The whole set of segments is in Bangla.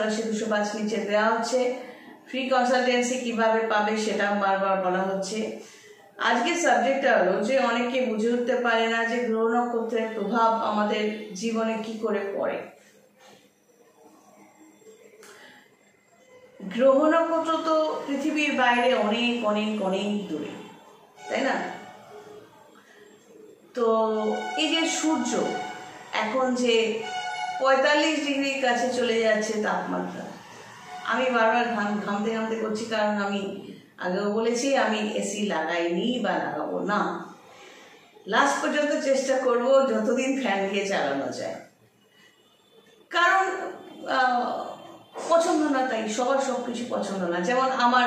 84 205 নিচে দেওয়া হচ্ছে। ফ্রি কনসালটেন্সি কিভাবে পাবে সেটা বারবার বলা হচ্ছে। আজকের সাবজেক্টটা হলো যে অনেকে বুঝে উঠতে পারে না যে গ্রহ নক্ষত্রের প্রভাব আমাদের জীবনে কি করে পড়ে। গ্রহ নক্ষত্র তো পৃথিবীর বাইরে অনেক অনেক অনেক দূরে, তাই না? তো এই যে সূর্য এখন যে 45 ডিগ্রির কাছে চলে যাচ্ছে তাপমাত্রা, আমি বারবার ঘামতে ঘামতে করছি, কারণ আমি আগেও বলেছি আমি এসি লাগাইনি বা লাগাবো না। লাস্ট পর্যন্ত চেষ্টা করব যতদিন ফ্যান দিয়ে চালানো যায়, কারণ পছন্দ না, তাই সবার সব কিছু পছন্দ না। যেমন আমার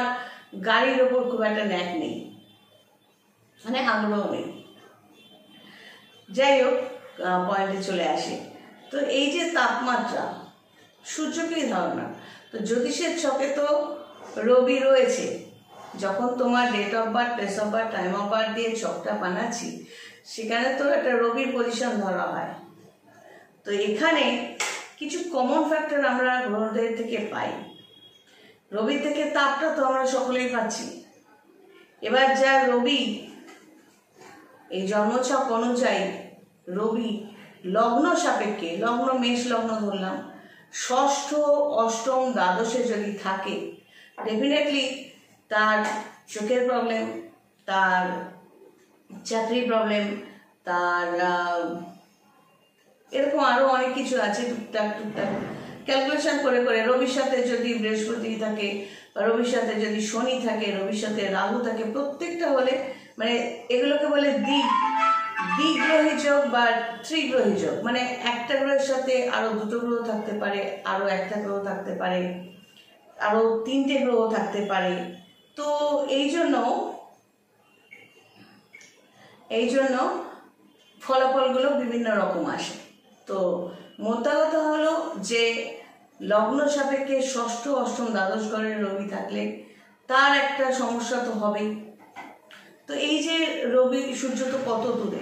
গাড়ির ওপর খুব একটা ন্যাক নেই, মানে আগ্রহ নেই। যাই হোক, পয়েন্টে চলে আসে। তো এই যে তাপমাত্রা, সূর্যকেই ধারণা, তো জ্যোতিষের ছকে তো রবি রয়েছে। যখন তোমার date of birth, place of birth, time of birth দিয়ে ছকটা বানাচ্ছি, সেখানে তো একটা রবির পজিশন ধরা হয়। তো এখানে কিছু কমন ফ্যাক্টর আমরা গ্রহদের থেকে পাই। রবি থেকে তাপটা তো আমরা সকলেই পাচ্ছি। এবার যা রবি, এই জন্মছক অনুযায়ী রবি লগ্ন সাপেক্ষে, লগ্ন মেষ লগ্ন ধরলাম, ষষ্ঠ, অষ্টম, দ্বাদশে যদি থাকে, ডেফিনেটলি তার চোখের প্রবলেম, তার চাকরির প্রবলেম, তার এরকম আরও অনেক কিছু আছে টুকটাক টুকটাক ক্যালকুলেশন করে করে। রবির সাথে যদি বৃহস্পতি থাকে, বা রবির সাথে যদি শনি থাকে, রবির সাথে রাহু থাকে, প্রত্যেকটা হলে মানে এগুলোকে বলে দ্বিগ্রহী যোগ বা ত্রিগ্রহী যোগ। মানে একটা গ্রহের সাথে আরো দুটো গ্রহ থাকতে পারে, আরো একটা গ্রহ থাকতে পারে, আরো তিনটে গ্রহ থাকতে পারে। তো এই জন্য ফলাফলগুলো বিভিন্ন রকম আসে। তো মোদ্দা কথা হলো যে লগ্ন সাপেক্ষে ষষ্ঠ, অষ্টম, দ্বাদশ ঘরের রবি থাকলে তার একটা সমস্যা তো হবেই। তো এই যে রবি, সূর্য তো কত দূরে,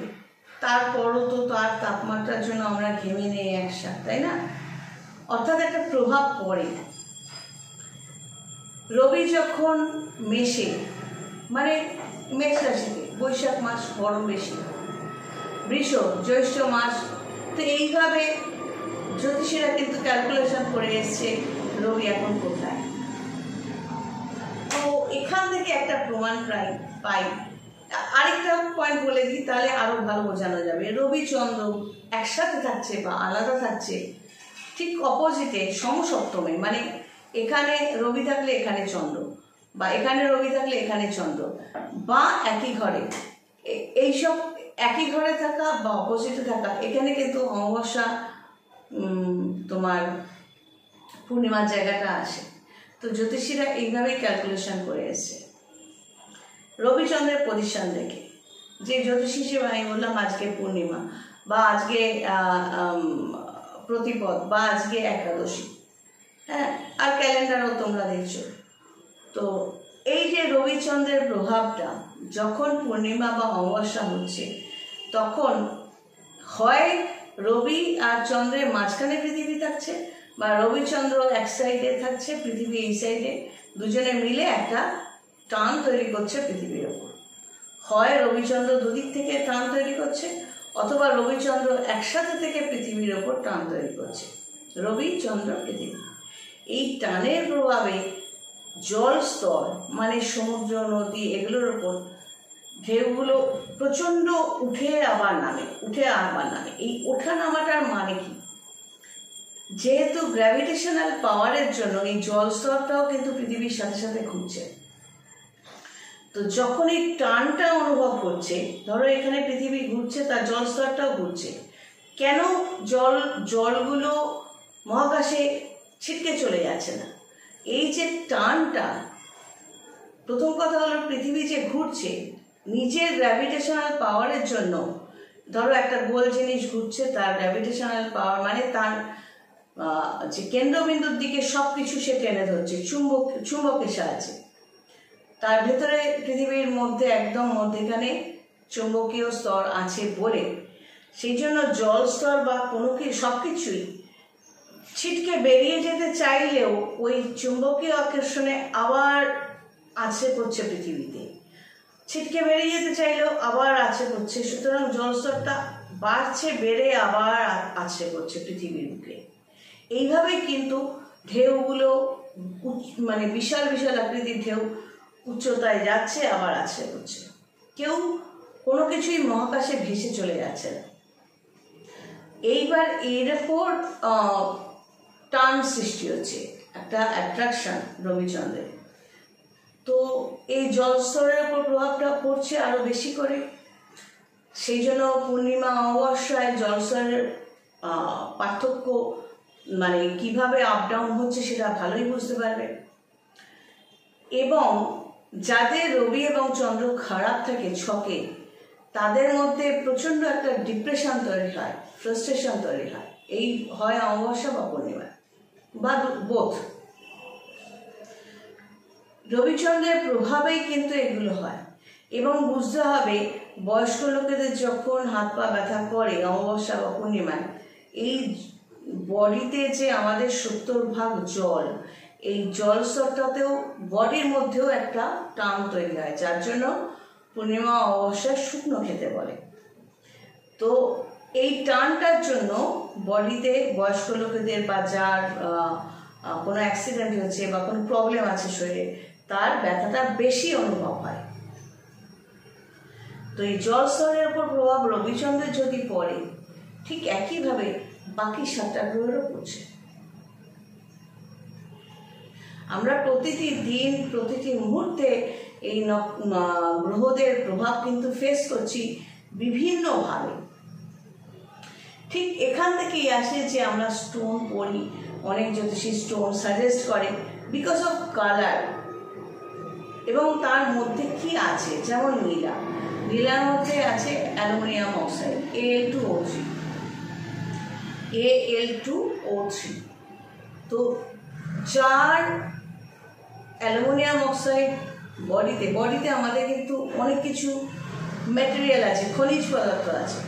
তারপরও তো তার তাপমাত্রার জন্য আমরা ঘেমে নেই একসাথে, তাই না? অর্থাৎ একটা প্রভাব পড়ে। রবি যখন মেষে, মানে মেষ রাশিতে, বৈশাখ মাস গরম বেশি, বৃষ, জ্যৈষ্ঠ মাস, তো এইভাবে জ্যোতিষীরা কিন্তু ক্যালকুলেশন করে এসছে রবি এখন কোথায়। তো এখান থেকে একটা প্রমাণ পাই। আরেকটা পয়েন্ট বলে দিই, তাহলে আরো ভালো বোঝানো যাবে। রবি চন্দ্র একসাথে থাকছে বা আলাদা থাকছে ঠিক অপোজিটে, সমসপ্তমে, মানে এখানে রবি থাকলে এখানে চন্দ্র, বা এখানে রবি থাকলে এখানে চন্দ্র, বা একই ঘরে, এইসব একই ঘরে থাকা বা অপোজিটে থাকা, এখানে কিন্তু অমাবস্যা, তোমার পূর্ণিমার জায়গাটা আসে। তো জ্যোতিষীরা এইভাবেই ক্যালকুলেশন করে এসছে রবিচন্দ্রের পজিশন দেখে, যে জ্যোতিষী হিসেবে আমি বললাম আজকে পূর্ণিমা, বা আজকে প্রতিপদ, বা আজকে একাদশী, হ্যাঁ, আর ক্যালেন্ডারও তোমরা দেখছো। তো এই যে রবিচন্দ্রের প্রভাবটা যখন পূর্ণিমা বা অমাবস্যা হচ্ছে, তখন হয় রবি আর চন্দ্রের মাঝখানে পৃথিবী থাকছে, বা রবিচন্দ্র এক সাইডে থাকছে, পৃথিবী এই সাইডে, দুজনে মিলে একটা টান তৈরি করছে পৃথিবীর ওপর। হয় রবিচন্দ্র দুদিক থেকে টান তৈরি করছে, অথবা রবিচন্দ্র একসাথে থেকে পৃথিবীর ওপর টান তৈরি করছে। রবি, চন্দ্র, পৃথিবী, এই টানের প্রভাবে জল স্তর, মানে সমুদ্র, নদী, এগুলোর ওপর ঢেউগুলো প্রচণ্ড উঠে আবার নামে। এই ওঠা নামাটার মানে কি? যেহেতু গ্র্যাভিটেশনাল পাওয়ারের জন্য এই জল স্তরটাও কিন্তু পৃথিবীর সাথে সাথে ঘুরছে। তো যখন এই টানটা অনুভব করছে, ধরো এখানে পৃথিবী ঘুরছে, তার জল স্তরটাও ঘুরছে, কেন জলগুলো মহাকাশে ছিটকে চলে যাচ্ছে না? এই যে টানটা, প্রথম কথা হলো পৃথিবী যে ঘুরছে নিজের গ্র্যাভিটেশনাল পাওয়ারের জন্য। ধরো একটা গোল জিনিস ঘুরছে, তার গ্র্যাভিটেশনাল পাওয়ার মানে তার যে কেন্দ্রবিন্দুর দিকে সব কিছু সে টেনে ধরছে চুম্বকের সাহায্যে। তার ভেতরে পৃথিবীর মধ্যে একদম মধ্যেখানে চুম্বকীয় স্তর আছে বলে, সেই জন্য জল স্তর বা কোনো সব কিছুই ছিটকে বেরিয়ে যেতে চাইলেও ওই চুম্বকীয় আকর্ষণে আবার আছড়ে পড়ছে পৃথিবীতে, ছিটকে বেরিয়ে যেতে চাইলেও আবার আছড়ে পড়ছে। সুতরাং জলস্তরটা বাড়ছে, বেড়ে আবার আছড়ে পড়ছে পৃথিবীর বুকে। এইভাবেই কিন্তু ঢেউগুলো মানে বিশাল বিশাল আকৃতির ঢেউ উচ্চতায় যাচ্ছে, আবার আছড়ে পড়ছে। কেউ কোনো কিছুই মহাকাশে ভেসে চলে যাচ্ছে না। এইবার এর ওপর টান সৃষ্টি হচ্ছে, একটা অ্যাট্রাকশন রবিচন্দ্রের। তো এই জলস্তরের উপর প্রভাবটা পড়ছে আরো বেশি করে। সেই জন্য পূর্ণিমা অমাবস্যায় জলস্তরের পার্থক্য মানে কিভাবে আপ ডাউন হচ্ছে সেটা ভালোই বুঝতে পারবে। এবং যাদের রবি এবং চন্দ্র খারাপ থাকে ছকে, তাদের মধ্যে প্রচণ্ড একটা ডিপ্রেশন তৈরি হয়, ফ্রাস্ট্রেশন তৈরি হয়। এই হয় অমাবস্যা বা পূর্ণিমা বা বোথ। রবিচন্দ্রের প্রভাবেই কিন্তু এগুলো হয়। এবং বুঝতে হবে বয়স্ক লোকেদের যখন হাত পা ব্যথা করে অমাবস্যা বা পূর্ণিমায়, এই বডিতে যে আমাদের 70% জল, এই জল স্তরটাতেও বডির মধ্যেও একটা টান তৈরি হয়, যার জন্য পূর্ণিমা অমাবস্যায় শুকনো খেতে বলে। তো এই টানটার জন্য বডিতে বয়স্ক লোকেদের বা যার কোনো অ্যাক্সিডেন্ট হয়েছে বা কোনো প্রবলেম আছে শরীরে, তার ব্যথাটা বেশি অনুভব হয়। তো এই জল স্তরের উপর প্রভাব রবিচন্দ্রের যদি পড়ে, ঠিক একইভাবে বাকি 7টা গ্রহেরও পড়ছে। আমরা প্রতিটি দিন প্রতিটি মুহূর্তে এই গ্রহদের প্রভাব কিন্তু ফেস করছি বিভিন্নভাবে। ঠিক এখান থেকেই আসে যে আমরা স্টোন পড়ি, অনেক জ্যোতিষী স্টোন সাজেস্ট করে বিকজ অফ কালার এবং তার মধ্যে কি আছে। যেমন নীলা, নীলার মধ্যে আছে অ্যালুমিনিয়াম অক্সাইড Al2O3। তো যার অ্যালুমিনিয়াম অক্সাইড বডিতে আমাদের কিন্তু অনেক কিছু ম্যাটেরিয়াল আছে, খনিজ পদার্থ আছে,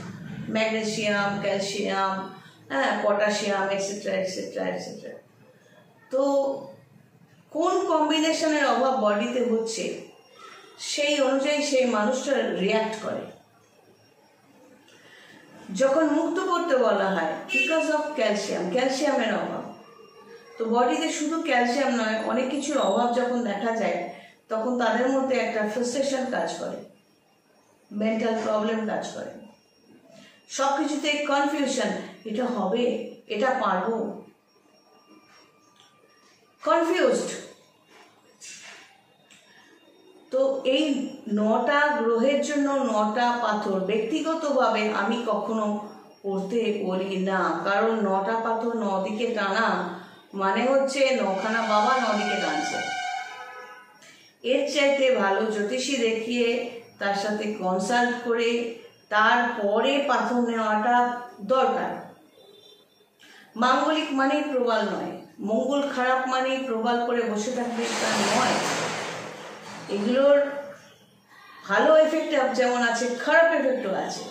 magnesium, calcium, potassium, etcetera etcetera etcetera. তো কোন কম্বিনেশনের অভাব বডিতে হচ্ছে সেই অনুযায়ী সেই মানুষটা রিয়াক্ট করে। যখন মুক্ত করতে বলা হয় বিকজ অফ ক্যালসিয়ামের অভাব, তো বডিতে শুধু ক্যালসিয়াম নয়, অনেক কিছুর অভাব যখন দেখা যায়, তখন তাদের মধ্যে একটা ফ্রাস্ট্রেশন কাজ করে, মেন্টাল প্রবলেম কাজ করে, সব কিছুতে কনফিউশন, এটা হবে, এটা পারবো, কনফিউজড। তো এই 9টা গ্রহের জন্য 9টা পাথর ব্যক্তিগতভাবে আমি কখনো পড়তে বলি না, কারণ 9টা পাথর 9 দিকে টানা মানে হচ্ছে 9খানা বাবা 9 দিকে টানছে। এর চাইতে ভালো জ্যোতিষী দেখিয়ে তার সাথে কনসাল্ট করে তারপরে পাথর নেওয়াটা দরকার। মাঙ্গলিক মানেই প্রবাল নয়, মঙ্গল খারাপ মানেই প্রবাল করে বসে থাকবে তা নয়। এগুলোর ভালো এফেক্ট যেমন আছে, খারাপ এফেক্টও আছে।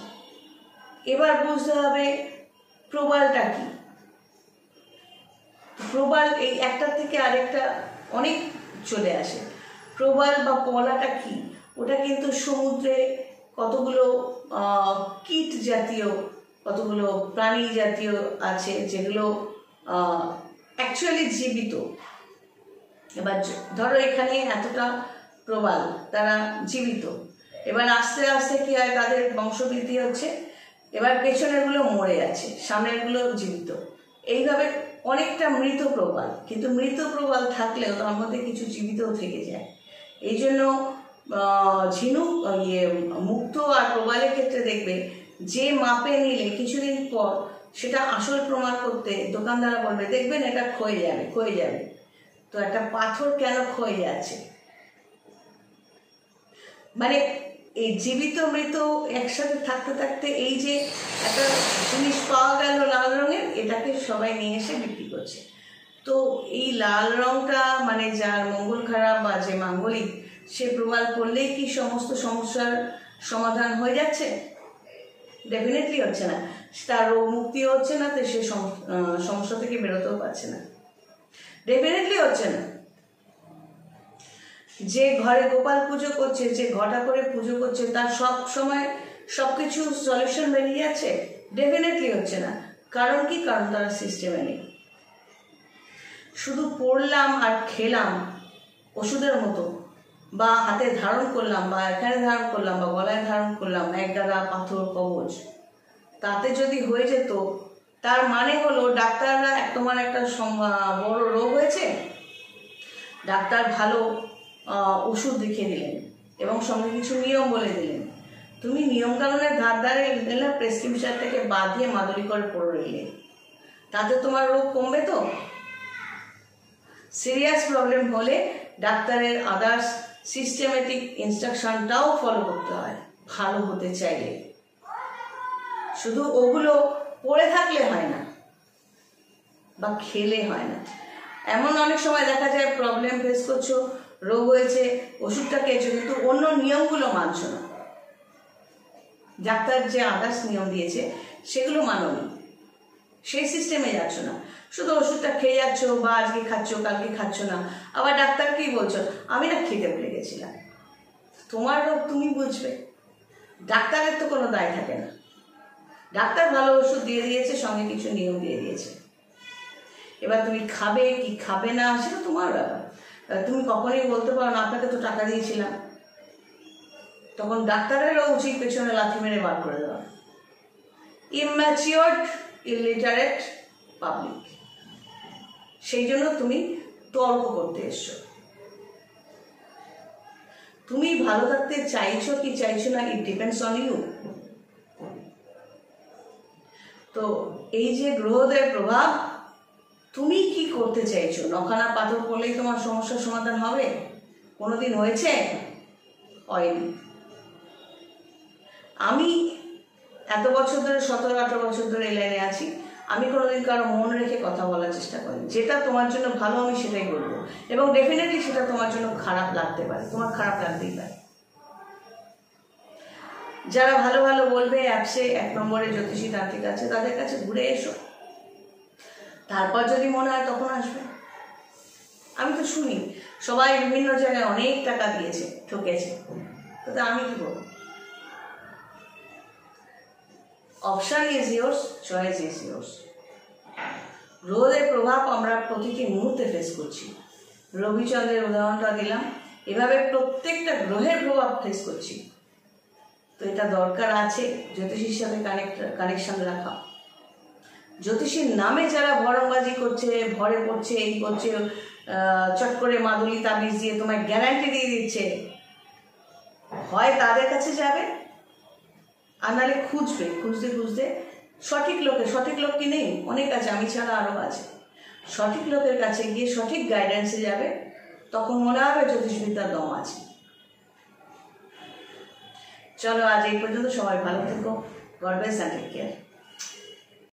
এবার বুঝতে হবে প্রবালটা কি। প্রবাল এই একটার থেকে আরেকটা অনেক চলে আসে। প্রবাল বা পলাটা কি, ওটা কিন্তু সমুদ্রে কতগুলো কীট জাতীয়, কতগুলো প্রাণী জাতীয় আছে যেগুলো অ্যাকচুয়ালি জীবিত। এবার ধরো এখানে এতটা প্রবাল, তারা জীবিত। এবার আস্তে আস্তে কি হয়, তাদের বংশবৃদ্ধি হচ্ছে, এবার পেছনেরগুলো মরে যাচ্ছে, সামনেরগুলো জীবিত। এইভাবে অনেকটা মৃত প্রবাল, কিন্তু মৃত প্রবাল থাকলেও তার মধ্যে কিছু জীবিতও থেকে যায়। এই জন্য ঝিনুক মুক্ত আর প্রবালের ক্ষেত্রে দেখবে যে মাপে নিলে কিছুদিন পর সেটা আসল প্রমাণ করতে দোকানদাররা বলবে দেখবেন এটা ক্ষয়ে যাবে। তো একটা পাথর কেন ক্ষয়ে যাচ্ছে, মানে এই জীবিত মৃত একসাথে থাকতে থাকতে এই যে একটা জিনিস পাওয়া গেল লাল রঙের, এটাকে সবাই নিয়ে এসে বিক্রি করছে। তো এই লাল রঙটা মানে যার মঙ্গল খারাপ বা যে মাঙ্গলিক, সে প্রবাল করলেই কি সমস্ত সমস্যার সমাধান হয়ে যাচ্ছে? ডেফিনেটলি হচ্ছে না, তার রোগ মুক্তিও হচ্ছে না, তো সে সমস্যা থেকে বেরোতেও পারছে না, ডেফিনেটলি হচ্ছে না। যে ঘরে গোপাল পুজো করছে, যে ঘটা করে পুজো করছে, তার সব সময় সবকিছু সলিউশন বেরিয়ে যাচ্ছে? ডেফিনেটলি হচ্ছে না। কারণ কি? কারণ তারা সিস্টেমে নেই। শুধু পড়লাম আর খেলাম ওষুধের মতো, বা হাতে ধারণ করলাম, বা এখানে ধারণ করলাম, বা গলায় ধারণ করলাম এক গাদা পাথর কবচ, তাতে যদি হয়ে যেত, তার মানে হলো ডাক্তাররা তোমার একটা বড় রোগ হয়েছে, ডাক্তার ভালো ওষুধ লিখে দিলেন এবং সঙ্গে কিছু নিয়ম বলে দিলেন, তুমি নিয়মকানুনের ধার ধারে নিলে প্রেসক্রিপশন থেকে বাদ দিয়ে মাদুলি করে পড়ে রইলে, তাতে তোমার রোগ কমবে? তো সিরিয়াস প্রবলেম হলে ডাক্তারের আদার্স সিস্টেমেটিক ইনস্ট্রাকশনটাও ফলো করতে হয় ভালো হতে চাইলে। শুধু ওগুলো পড়ে থাকলে হয় না বা খেলে হয় না। এমন অনেক সময় দেখা যায় প্রবলেম ফেস করছো, রোগ হয়েছে, ওষুধটা খেয়েছো, কিন্তু অন্য নিয়মগুলো মানছো না, ডাক্তার যে আদার্স নিয়ম দিয়েছে সেগুলো মানোনি, সেই সিস্টেমে যাচ্ছ না, শুধু ওষুধটা খেয়ে যাচ্ছ, বা আজকে খাচ্ছ কালকে খাচ্ছ না। আবার ডাক্তার কি বলছো? আমি না খেতে ভুলে গেছিলাম। তোমার রোগ তুমি বুঝবে, ডাক্তারের তো কোনো দায় থাকে না। ডাক্তার ভালো ওষুধ দিয়ে দিয়েছে, সঙ্গে কিছু নিয়ম দিয়ে দিয়েছে, এবার তুমি খাবে কি খাবে না সেটা তোমার ব্যাপার। তুমি কখনোই বলতে পারো না আপনাকে তো টাকা দিয়েছিলাম, তখন ডাক্তারেরও উচিত পেছনে লাথি মেরে বার করে দেওয়া। ইম্যাচিওর্ড ইলিটারেট পাবলিক, সেই জন্য তুমি তর্ক করতে এসছো। তুমি ভালো থাকতে চাইছো কি চাইছো না, ইট ডিপেন্ডস অন ইউ। তো এই যে গ্রহদের প্রভাব, তুমি কি করতে চাইছো? নখানা পাথর পড়লেই তোমার সমস্যার সমাধান হবে? কোনোদিন হয়েছে? হয়নি। আমি এত বছর ধরে 17-18 বছর ধরে এই লাইনে আছি, আমি কোনোদিন কারো মন রেখে কথা বলার চেষ্টা করি। যেটা তোমার জন্য ভালো আমি সেটাই বলবো, এবং ডেফিনেটলি সেটা তোমার জন্য খারাপ লাগতে পারে, তোমার খারাপ লাগতেই পারে। যারা ভালো ভালো বলবে অ্যাপসে 1 নম্বরে জ্যোতিষী তান্ত্রিক আছে, তাদের কাছে ঘুরে এসো, তারপর যদি মনে হয় তখন আসবে। আমি তো শুনি সবাই বিভিন্ন জায়গায় অনেক টাকা দিয়েছে, ঠকেছে, তো আমি কি বলবো? Option is yours, choice is yours. গ্রহদের প্রভাব আমরা প্রতিটি মুহূর্তে ফেস করছি। রবিচন্দ্রের উদাহরণটা দিলাম, এভাবে প্রত্যেকটা গ্রহের প্রভাব ফেস করছি। তো এটা দরকার আছে জ্যোতিষীর সাথে কানেকশন রাখা। জ্যোতিষীর নামে যারা ভরংবাজি করছে, ভরে পড়ছে, এই করছে, চট করে মাদুলি তাবিজ দিয়ে তোমায় গ্যারান্টি দিয়ে দিচ্ছে, হয় তাদের কাছে যাবে, আর নাহলে খুঁজবে, খুঁজতে খুঁজতে সঠিক লোক কি নেই? অনেক আছে, আমি ছাড়া আরও আছে। সঠিক লোকের কাছে গিয়ে সঠিক গাইডেন্সে যাবে, তখন মনে হবে জ্যোতিষবিদ্যার দম আছে। চলো আজ এই পর্যন্ত, সবাই ভালো থেকো, God bless and take care.